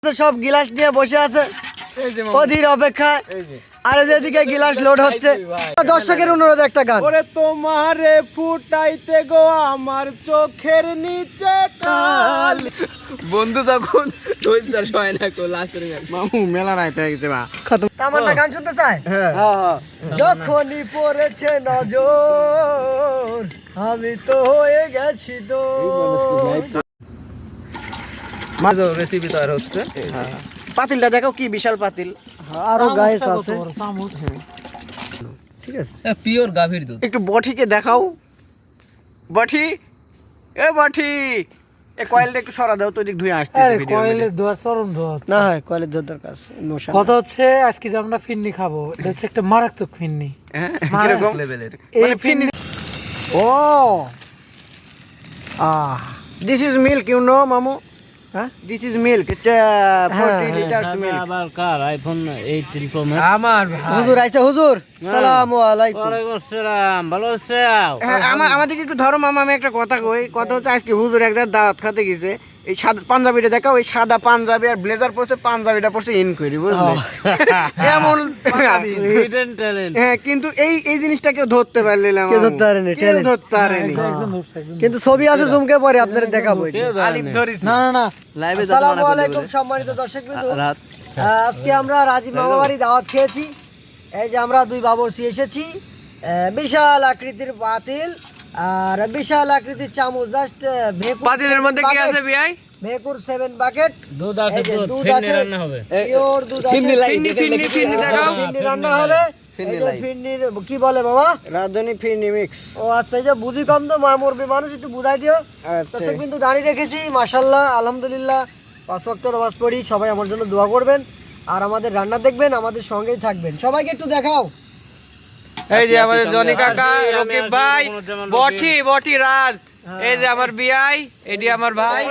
সব গিলাস নিয়ে বসে আছে অধীর অপেক্ষায়, আর যেদিকে গিলাস লোড হচ্ছে। দর্শকের অনুরোধ একটা গান। ওরে তোমারে ফুটাইতে গো আমার চোখের নিচে কাল। বন্ধু তখন হয় না তো লাস্টের গান মামু মেলা রাইতে হয়ে গেছে মা তামান্না গান শুনতে চায়। যখনই পড়েছে নজর আমি তো হয়ে গেছি তো। মাঝে রেসিপি তৈরি হচ্ছে। পাতিলটা দেখো কি বিশাল পাতিল, আরো গাইস আছে। ঠিক আছে, পিওর গাভীর দুধ। একটু বঠিকে দেখাও, বঠি এ বঠি এ কয়েলটা একটু সরা দাও তো, এদিক ধুয়ে আসতে কয়েলের ধোয়া চরম ধোয়া না হয় কয়েলের ধর দরকার আছে। কথা হচ্ছে আজকে যে আমরা ফিন্নি খাবো, এটা হচ্ছে একটা মারাত্মক ফিন্নি। এরকম লেভেলের এই ফিন্নি ও this is milk, you know মামু। হ্যাঁ this is milk, it's 40 litres milk. আবার কার আইফোন 18 প্রো ম্যাক্স? আমার হুজুর আইছে। হুজুর আসসালামু আলাইকুম। ওয়ালাইকুম আসসালাম, ভালো আছো? আমাদেরকে একটু ধরো মামা, আমি একটা কথা কই। কথা হচ্ছে আজকে হুজুর একবার দাওয়াত খেতে গেছে, এই সাদা পাঞ্জাবিটা দেখাও, ওই সাদা পাঞ্জাবি আর ব্লেজার পরছে, পাঞ্জাবিটা পরছে ইনকোয়ারি, বুঝলে? এমন হিডেন ট্যালেন্ট। হ্যাঁ, কিন্তু এই এই জিনিসটা কেউ ধরতে পারলিলাম, কেউ ধরতে পারেনি, কেউ talent। ধরতে পারেনি। কিন্তু ছবি আছে, জুমকে পরে আপনাদের দেখাবো। আলিফ ধরিস না না না, লাইভে আসসালামু আলাইকুম সম্মানিত দর্শকবৃন্দ। রাত আজকে আমরা রাজীব মামা বাড়ি দাওয়াত খেয়েছি। এই যে আমরা দুই বাবরচি এসেছি, বিশাল আকৃতির পাতিল আর বিশাল আকৃতির চামচ, জাস্ট পাতিলের মধ্যে কি আছে বিয়াই? ভেকুর 7 বাকেট দুধ আছে, এই যে দুধ দুধ ফিন্নি আছে, রান্না হবে। পিওর দুধ আছে। ফিন্নি দেখাও। ফিন্নি রান্না হবে। এই যে ফিন্নির কি বলে বাবা? রাজধানী ফিন্নি মিক্স। ও আচ্ছা, এই যে বুঝি কম তো মুরবি মানুষ, একটু বুঝাই দিও। দর্শক কিন্তু দাঁড়িয়ে রেখেছি, মাশাআল্লাহ আলহামদুলিল্লাহ। 5 ওয়াক্ত নামাজ পড়ি, সবাই আমার জন্য দোয়া করবেন আর আমাদের রান্না দেখবেন, আমাদের সঙ্গেই থাকবেন। সবাইকে একটু দেখাও। এই যে আমাদের জনি কাকা, রকিব ভাই, বটি রাজ, এই যে আমার বিয়াই, এডি আমার ভাই,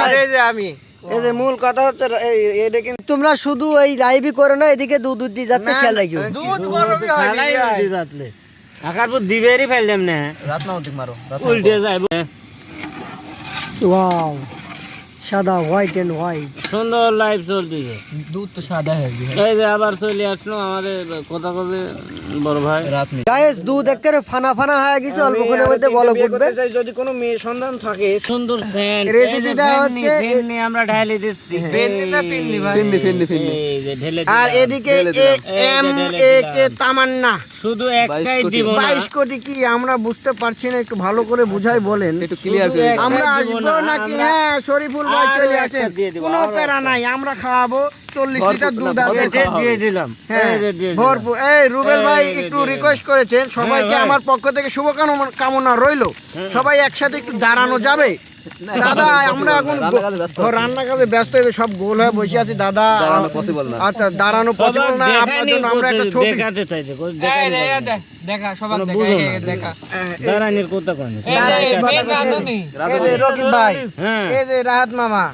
আর এই যে আমি। এই যে মূল কথা হচ্ছে এটা কিন্তু তোমরা শুধু এই লাইভই করো না, এদিকে দুধ দিয়ে যাচ্ছে, খেয়াল রাখিও। দুধ গরমই হয় খালাই বিয়াই। দি যাতলে আকার পর দিবেরই ফেললাম না, রাত না ওদিক মারো, উল্টে যাইব। ওয়াও, সাদা হোয়াইট এন্ড হোয়াইট। সুন্দর লাইভ চলতেছে। দুধ তো সাদা হয়ে গেছে। এই যে আবার চলে আসলো আমাদের কথা কবে বড় ভাই। রাত মি গাইস, দুধ একেবারে ফানা ফানা হয়ে গেছে, অল্পক্ষণের মধ্যে বলক উঠবে। যদি কোনো মেয়ে সন্ধান থাকে, সুন্দর সেন্ট রেসিপিটা হচ্ছে ফিন্নি আমরা ঢালি দিচ্ছি। ফিন্নি না পিন্নি ভাই? ফিন্নি। এই যে ঢেলে আর দিলাম। এদিকে এম ঢেলে এ দিলাম। কে তামান্না শুধু একটাই দিব না, 22 কোটি কি আমরা বুঝতে পারছি না, একটু ভালো করে বুঝাই বলেন। একটু ক্লিয়ার করে আমরা আসবো নাকি? হ্যাঁ, শরীফুল ভাই আরো চলে একটা আসেন, দিয়ে দিব, কোনো আরো প্যারা নাই, আমরা খাওয়াবো। 40 লিটার দুধ আছে, দিয়ে দিলাম। হ্যাঁ, এই যে দিয়ে দিলাম। ভরপুর। এই রুবেল ভাই এই যে একটু দিয়ে রিকোয়েস্ট করেছেন, সবাইকে ভাই। আমার পক্ষ থেকে শুভকামনা রইলো, সবাই একসাথে একটু দাঁড়ানো যাবে। দাদা আমরা এখন রান্না কাজে ব্যস্ত হয়ে সব গোল হয়ে বসে আছি দাদা। আচ্ছা, দাঁড়ানো পসিবল না, আপনার জন্য আমরা একটা ছবি দেখাতে চাইছে, দেখা সবার দেখা দাঁড়ানির কথা কোন এই যে রকিব ভাই, হ্যাঁ এই যে রাহাত মামা,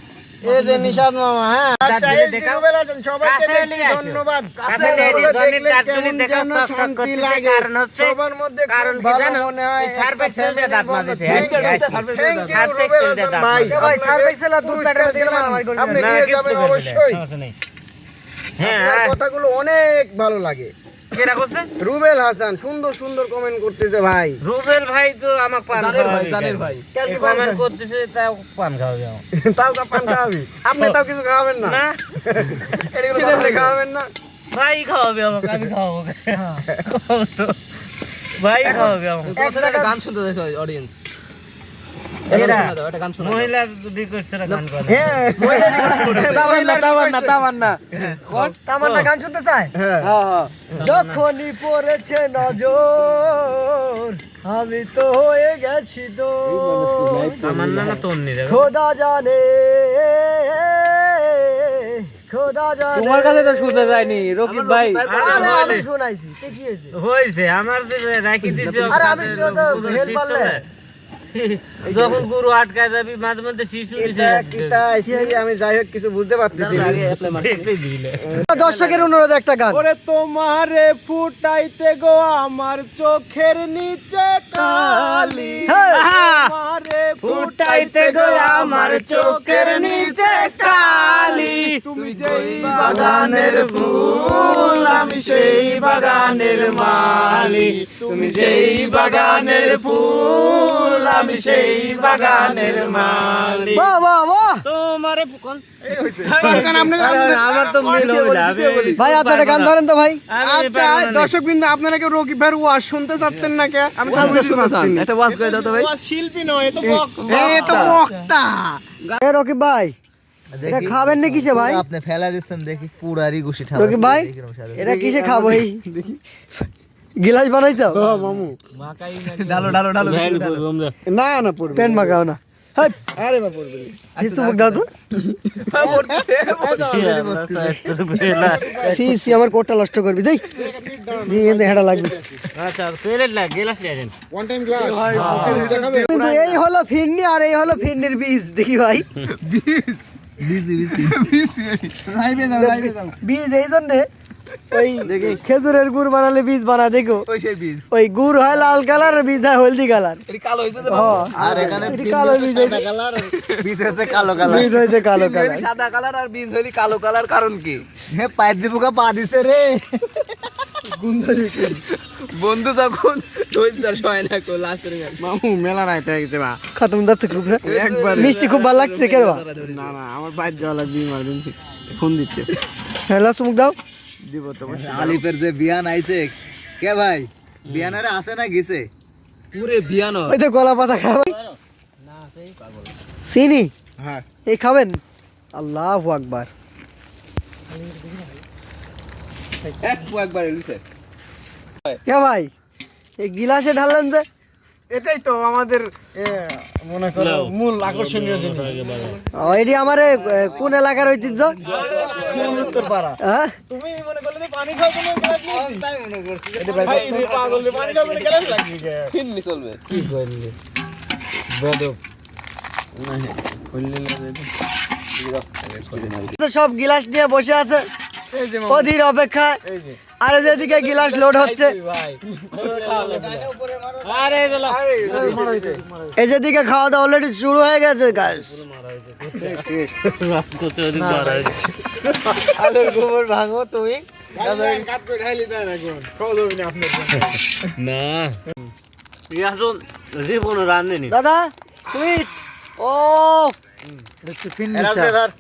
এই যে নিশাদ মামা। হ্যাঁ, আচ্ছা, এই যে রুবেল আছেন, সবাইকে দেখছি, ধন্যবাদ। দেখলে কেমন যেন শান্তি লাগে, সবার মধ্যে খুব ভালো মনে হয়। Thank you, রুবেল হাসান ভাই। ভাই সার্ভেক্সেলা দুধ প্যাকেট দিলাম আমার গরিব। আপনি নিয়ে যাবেন অবশ্যই। হ্যাঁ আপনার কথাগুলো অনেক ভালো লাগে। কেরা করছে? রুবেল হাসান সুন্দর সুন্দর কমেন্ট করতেছে ভাই। রুবেল ভাই তো আমাকে পান জানের ভাই। কমেন্ট করতেছে, তাও পান খাওয়াবে আমার। তাও পান খাওয়াবি? আপনি তাও কিছু খাওয়াবেন না? না এগুলো খাওয়াবেন না? ভাই খাওয়াবে আমাকে, আমি খাওয়াবো তো ভাই খাওয়াবে আমাকে। গান শুনতে দেখো অডিয়েন্স। মহিলা রিকোয়েস্টরা গান করে। হ্যাঁ, তামান্না গান শুনতে চায়। যখনই পড়েছে নজর আমি তো হয়ে গেছি তো। আমার নাম তন্নি রে। খোদা জানে, খোদা জানে। তোমার কাছে তো শুনতে যায়নি রকিব ভাই। আরে আমি শোনাইছি, তে কি হয়েছে? হয়েছে আমার রাখি দিছে। আরে আমি শুনতে হেল্প পারলে যখন গরু আটকায় যাবি মাঝে মধ্যে শিশু এটা কিটা আইছে আমি যাই হোক কিছু বুঝতে পারতেছি না। দেখতে দিলে দর্শকের অনুরোধে একটা গান। ওরে তোমারে ফুটাইতে গো আমার চোখের নিচে কালি, হ্যাঁ। তোমারে ফুটাইতে গো আমার চোখের নিচে কালি, তুমি যেই বাগানের ফুল আমি সেই বাগানের মালি, তুমি যেই বাগানের ফুল আমি সেই বাগানের মালি। বাহ বাহ বাহ তোমারে আমার তো মিল হবে না, ভাই আপনি একটা গান ধরেন তো ভাই। আচ্ছা দর্শক বিন্দু, আপনারা কি রকিব ভাইয়ের ওয়াজ শুনতে চাচ্ছেন না কে? আমি শুনতে শোনাচ্ছি একটা ওয়াজ করে দাও তো ভাই। শিল্পী নয়, এ তো বক্তা। এ রকিব ভাই, এটা খাবেন না কিসে ভাই? আপনি ফেলা দিচ্ছেন দেখি পুরারি গুছি ঠাবা। রকিব ভাই, এটা কিসে খাবো? এই গিলাস বানাইছো? ডালো ডালো ডালো না না পড়বে পেন মাখাও না। হাট, আরে বাবা পড়বে কিছু মুখ দাও তো। সি সি আমার কোটটা নষ্ট করবি দেই। দিয়ে এনে হেডা লাগবে। আচ্ছা প্লেট না গ্লাস নিয়ে আসেন। ওয়ান টাইম গ্লাস কিন্তু এই হলো ফিরনি আর এই হলো ফিরনির বীজ, দেখি ভাই। বীজ এই জন্য ওই খেজুরের গুড় বানালে বীজ বানা, দেখো ওই সেই বীজ ওই গুড় হয় লাল কালার আর বীজ হয় হলদি কালার। এটা কালো হইছে তো আর এখানে কালো বীজ সাদা কালার আর বীজ হচ্ছে কালো কালার। বীজ হয়েছে কালো কালার। সাদা কালার আর বীজ হইলি কালো কালার, কারণ কি? হে পাইপ দিবুকা পা দিছে রে। বন্ধু তখন ধৈর্য সয় না কো লাসের মামু মেলা রাইতে হয়ে গেছে বা খতম দাঁত খুব না একবার মিষ্টি খুব ভালো লাগছে কেন? না না আমার বাইর যাওয়া লাগবে, ইমার্জেন্সি ফোন দিচ্ছে, হ্যালো সুমুক দাও। দিব তো আলিপের যে বিয়ান আইছে কে ভাই, বিয়ানারে আছে না গেছে? পুরে বিয়ানো। ওই তো কলা পাতা খাবেন চিনি হ্যাঁ এই খাবেন? আল্লাহু আকবার। একবার এলিছে কে ভাই এই গিলাসে ঢাললেন যে? এটাই তো আমাদের মনে করো মূল আকর্ষণীয় জিনিস। এটি আমার কোন এলাকার ঐতিহ্য? উত্তরপাড়া। হ্যাঁ তুমি মনে করলে যে পানি খাও, তুমি গ্লাস নিয়েছি তাই মনে করছি। ভাই রে পাগল রে, পানি খাও মানে গ্লাস লাগবে কে? ফিরনি চলবে কি কইলি বেদব না কইলে তো সব গিলাস নিয়ে বসে আছে এই যে অধীর অপেক্ষায়। এই যে আর যেদিকে গিলাস লোড হচ্ছে, ভাই আরে গেলো এই যেদিকে খাওয়া দাওয়া অলরেডি শুরু হয়ে গেছে গাইস। আলোর গোবর ভাঙো তুমি কাট করে ঢাইলি দেন এখন খাওয়া যাবে না আপনার না ইয়া তো জীবন রান্ধেনি দাদা সুইট ও এটা হচ্ছে ফিন্নি এরা চা। ধর